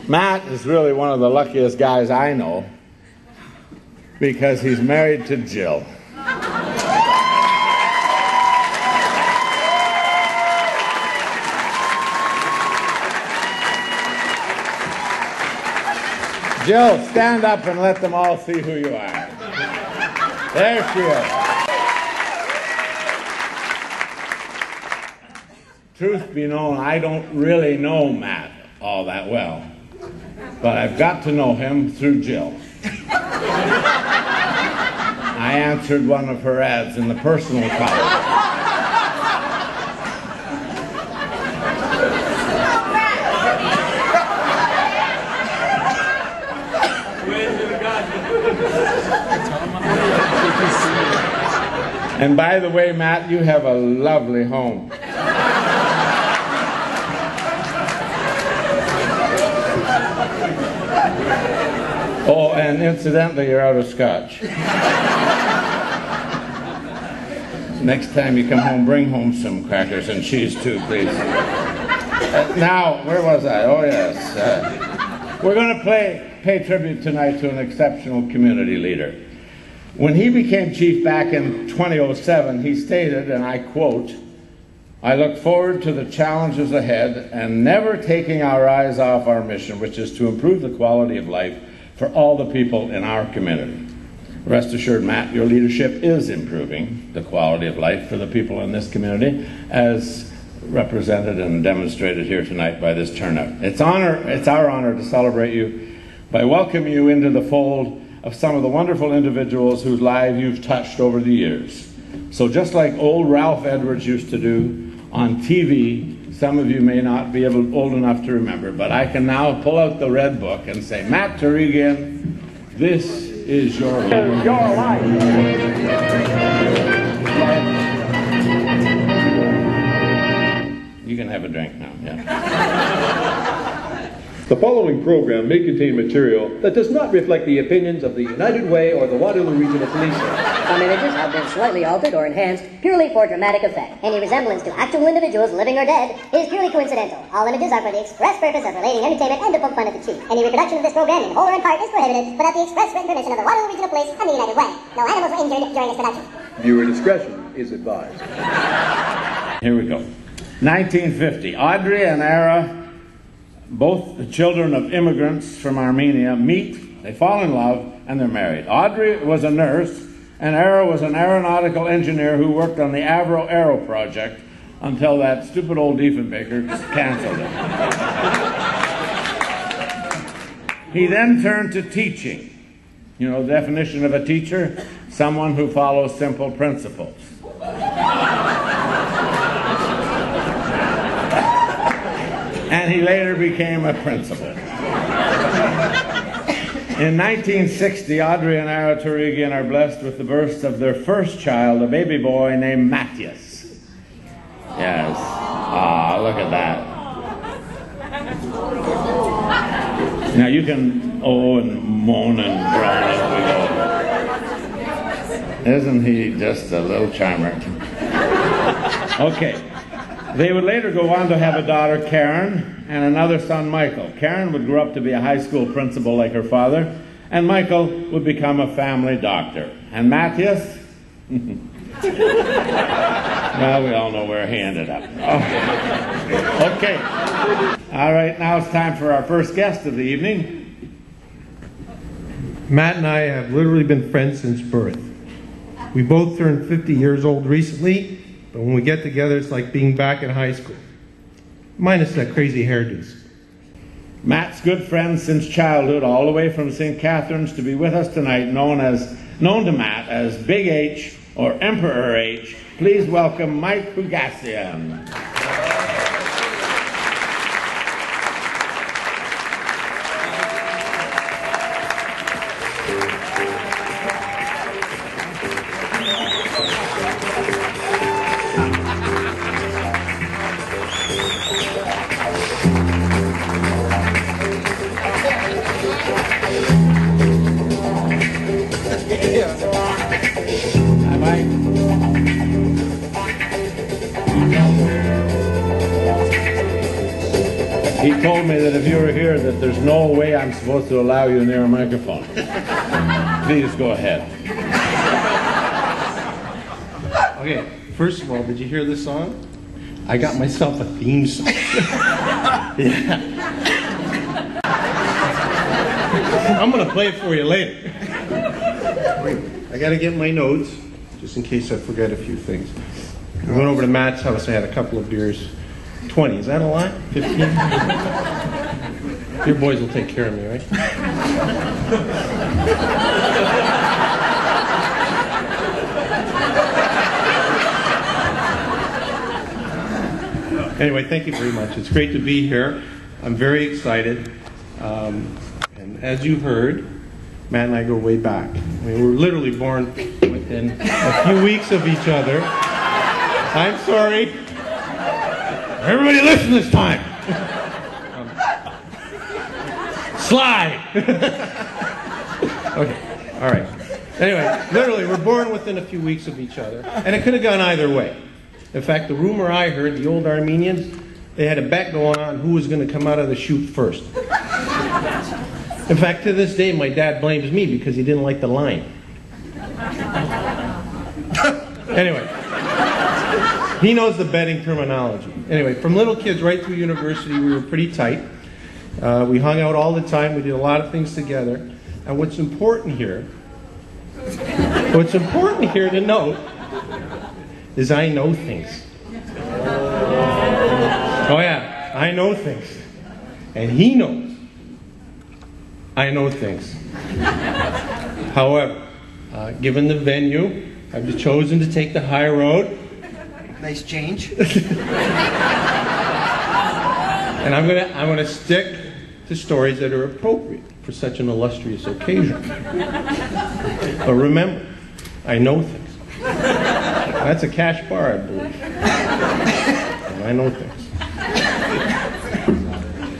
Matt is really one of the luckiest guys I know because he's married to Jill. Jill, stand up and let them all see who you are. There she is. Truth be known, I don't really know Matt all that well, but I've got to know him through Jill. I answered one of her ads in the personal column. And by the way, Matt, you have a lovely home. Oh, and incidentally, you're out of scotch. Next time you come home, bring home some crackers and cheese too, please. Now, where was I? Oh, yes. We're going to pay tribute tonight to an exceptional community leader. When he became chief back in 2007, he stated, and I quote, "I look forward to the challenges ahead and never taking our eyes off our mission, which is to improve the quality of life for all the people in our community." Rest assured, Matt, your leadership is improving the quality of life for the people in this community, as represented and demonstrated here tonight by this turnout. It's our honor to celebrate you by welcoming you into the fold of some of the wonderful individuals whose lives you've touched over the years. So just like old Ralph Edwards used to do on TV, some of you may not be old enough to remember, but I can now pull out the red book and say, Matt Torigian, this is your life. Your life. You can have a drink now, yeah. The following program may contain material that does not reflect the opinions of the United Way or the Waterloo Regional Police. Some images have been slightly altered or enhanced purely for dramatic effect. Any resemblance to actual individuals, living or dead, is purely coincidental. All images are for the express purpose of relating entertainment and to poke fun at the chief. Any reproduction of this program in whole or in part is prohibited without the express written permission of the Waterloo Regional Police and the United Way. No animals were injured during this production. Viewer discretion is advised. Here we go. 1950. Audrey and Ara, both the children of immigrants from Armenia, meet, they fall in love, and they're married. Audrey was a nurse, and Ara was an aeronautical engineer who worked on the Avro Aero project until that stupid old Diefenbaker canceled it. He then turned to teaching. You know the definition of a teacher? Someone who follows simple principles. And he later became a principal. In 1960, Audrey and Ara Torigian are blessed with the birth of their first child, a baby boy named Matthias. Yes. Ah, look at that. Now you can oh and moan and groan as we go. Isn't he just a little charmer? Okay. They would later go on to have a daughter, Karen, and another son, Michael. Karen would grow up to be a high school principal like her father, and Michael would become a family doctor. And Matthias? Well, we all know where he ended up. Okay. All right, now it's time for our first guest of the evening. Matt and I have literally been friends since birth. We both turned 50 years old recently, but when we get together, it's like being back in high school. Minus that crazy hairdos. Matt's good friends since childhood, all the way from St. Catharines, to be with us tonight, known to Matt as Big H or Emperor H. Please welcome Mike Hugassian. He told me that if you were here, that there's no way I'm supposed to allow you near a microphone. Please go ahead. Okay, first of all, did you hear this song? I got myself a theme song. Yeah. I'm going to play it for you later. I got to get my notes, just in case I forget a few things. I went over to Matt's house. I had a couple of beers. 20, is that a lot? 15? Your boys will take care of me, right? Anyway, thank you very much. It's great to be here. I'm very excited. And as you heard, Matt and I go way back. I mean, we were literally born within a few weeks of each other. I'm sorry. Everybody listen this time. Slide. Okay, all right. Anyway, literally, we're born within a few weeks of each other. And it could have gone either way. In fact, the rumor I heard, the old Armenians, they had a bet going on who was going to come out of the chute first. In fact, to this day, my dad blames me because he didn't like the line. Anyway, he knows the betting terminology. Anyway, from little kids right through university, we were pretty tight. We hung out all the time. We did a lot of things together. And what's important here to note is I know things. Oh yeah, I know things. And he knows I know things. However, given the venue, I've chosen to take the high road. Nice change. And I'm gonna stick to stories that are appropriate for such an illustrious occasion. But remember, I know things. That's a cash bar, I believe. And I know things.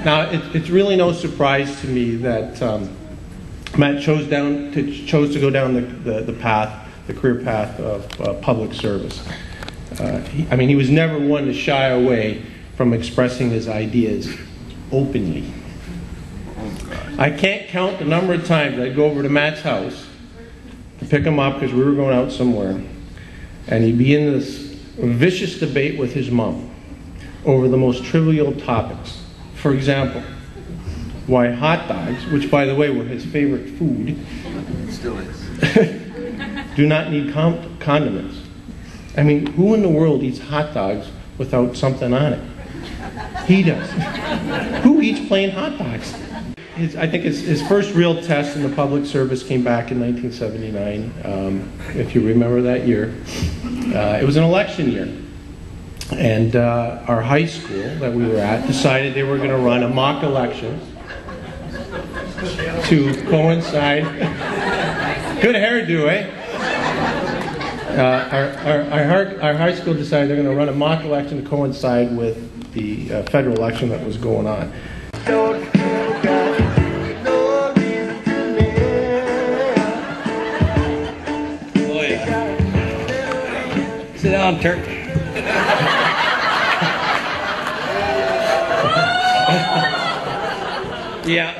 Now, it's really no surprise to me that Matt chose to go down the career path of public service. He was never one to shy away from expressing his ideas openly. I can't count the number of times I'd go over to Matt's house to pick him up because we were going out somewhere, and he'd be in this vicious debate with his mom over the most trivial topics. For example, why hot dogs, which by the way were his favorite food, Still is. do not need condiments. I mean, who in the world eats hot dogs without something on it? He does. Who eats plain hot dogs? I think his first real test in the public service came back in 1979, if you remember that year. It was an election year. And our high school that we were at decided they were going to run a mock election to coincide. Good hairdo, eh? Our high school decided they're going to run a mock election to coincide with the federal election that was going on. Oh yeah. Sit down, Turk. Yeah.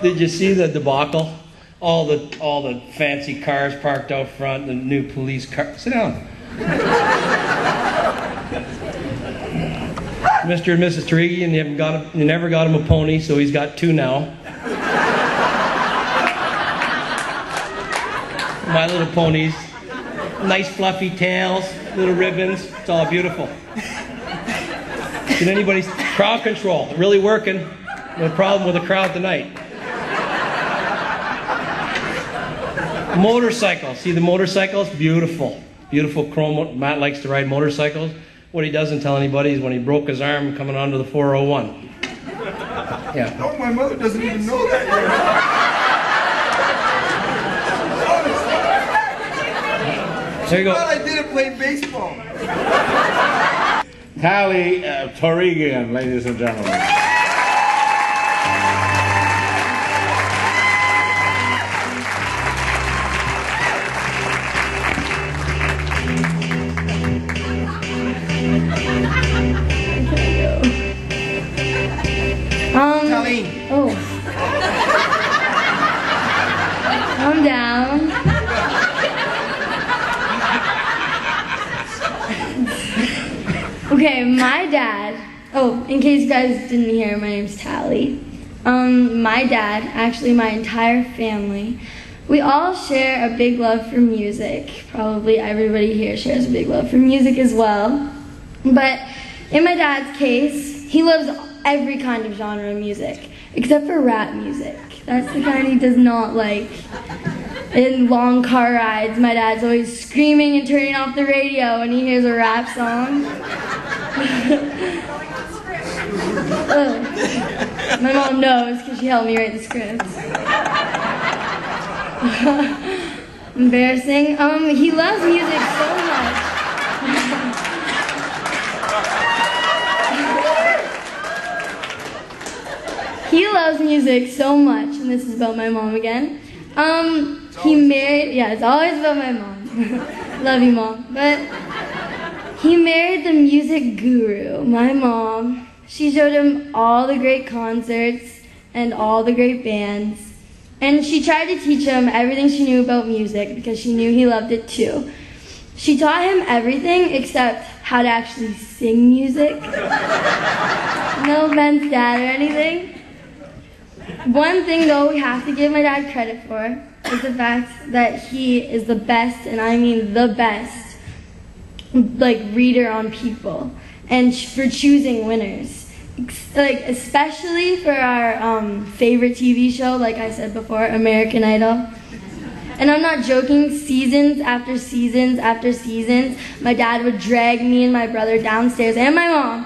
Did you see the debacle? All the fancy cars parked out front, the new police car. Sit down. Mr. and Mrs. Torigian, you never got him a pony, so he's got two now. My little ponies. Nice fluffy tails, little ribbons. It's all beautiful. Can anybody's crowd control? Really working. No problem with the crowd tonight. Motorcycles. See the motorcycles? Beautiful. Beautiful chrome. Matt likes to ride motorcycles. What he doesn't tell anybody is when he broke his arm coming onto the 401. Yeah. No, my mother doesn't even know that yet. There you go. I didn't play baseball. Tally Torigian, ladies and gentlemen. Okay, my dad, oh, in case you guys didn't hear, my name's Tally. My dad, actually my entire family, we all share a big love for music. Probably everybody here shares a big love for music as well. But in my dad's case, he loves every kind of genre of music, except for rap music. That's the kind he does not like. In long car rides, my dad's always screaming and turning off the radio when he hears a rap song. My mom knows because she helped me write the scripts. Embarrassing. He loves music so much. He loves music so much, and this is about my mom again. He married, yeah, it's always about my mom. Love you, Mom. But he married the music guru, my mom. She showed him all the great concerts and all the great bands. And she tried to teach him everything she knew about music because she knew he loved it too. She taught him everything except how to actually sing music. No offense, Dad, or anything. One thing, though, we have to give my dad credit for is the fact that he is the best, and I mean the best, like, reader on people, and for choosing winners. Like, especially for our favorite TV show, like I said before, American Idol. And I'm not joking, seasons after seasons after seasons, my dad would drag me and my brother downstairs, and my mom,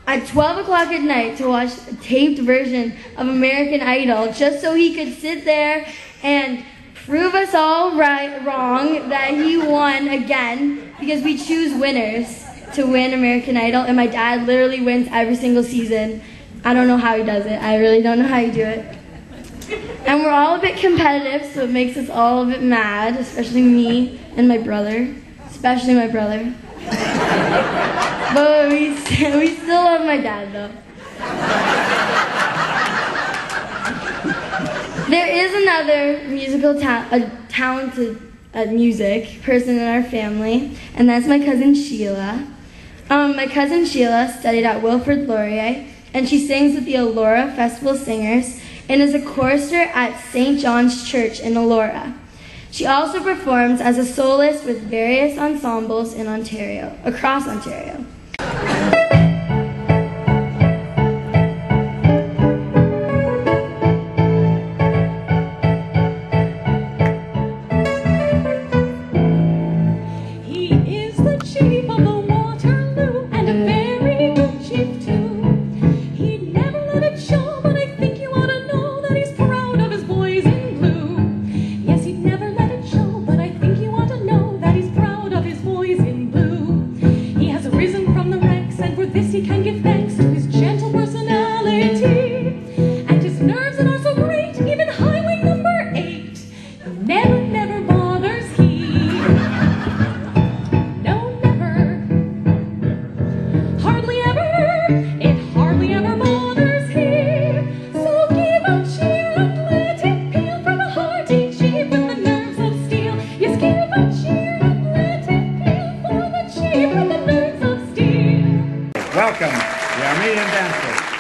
at 12 o'clock at night to watch a taped version of American Idol just so he could sit there and prove us all wrong that he won again because we choose winners to win American Idol, and my dad literally wins every single season. I don't know how he does it. I really don't know how you do it. And we're all a bit competitive, so it makes us all a bit mad, especially me and my brother, especially my brother. But we still love my dad, though. There is another musical talented music person in our family, and that's my cousin Sheila. My cousin Sheila studied at Wilfrid Laurier, and she sings with the Elora Festival Singers and is a chorister at St. John's Church in Elora. She also performs as a soloist with various ensembles in Ontario, across Ontario. He is the chief of the Waterloo, and a very good chief too. He never let it show, but I think you ought to know that he's proud of his boys in blue. Yes, he'd never let it show, but I think you ought to know that he's proud of his boys in blue. He has risen from the ranks, and for this he can give thanks to his gentle personality. And his nerves that are so great, even highway number 8, he never bothers he. No, never. Hardly ever, it hardly ever bothers he. So give a cheer and let it peal from a hearty chief with the nerves of steel. Yes, give a cheer and let it peal for the chief with the nerves of steel. Welcome, the Armenian dancers.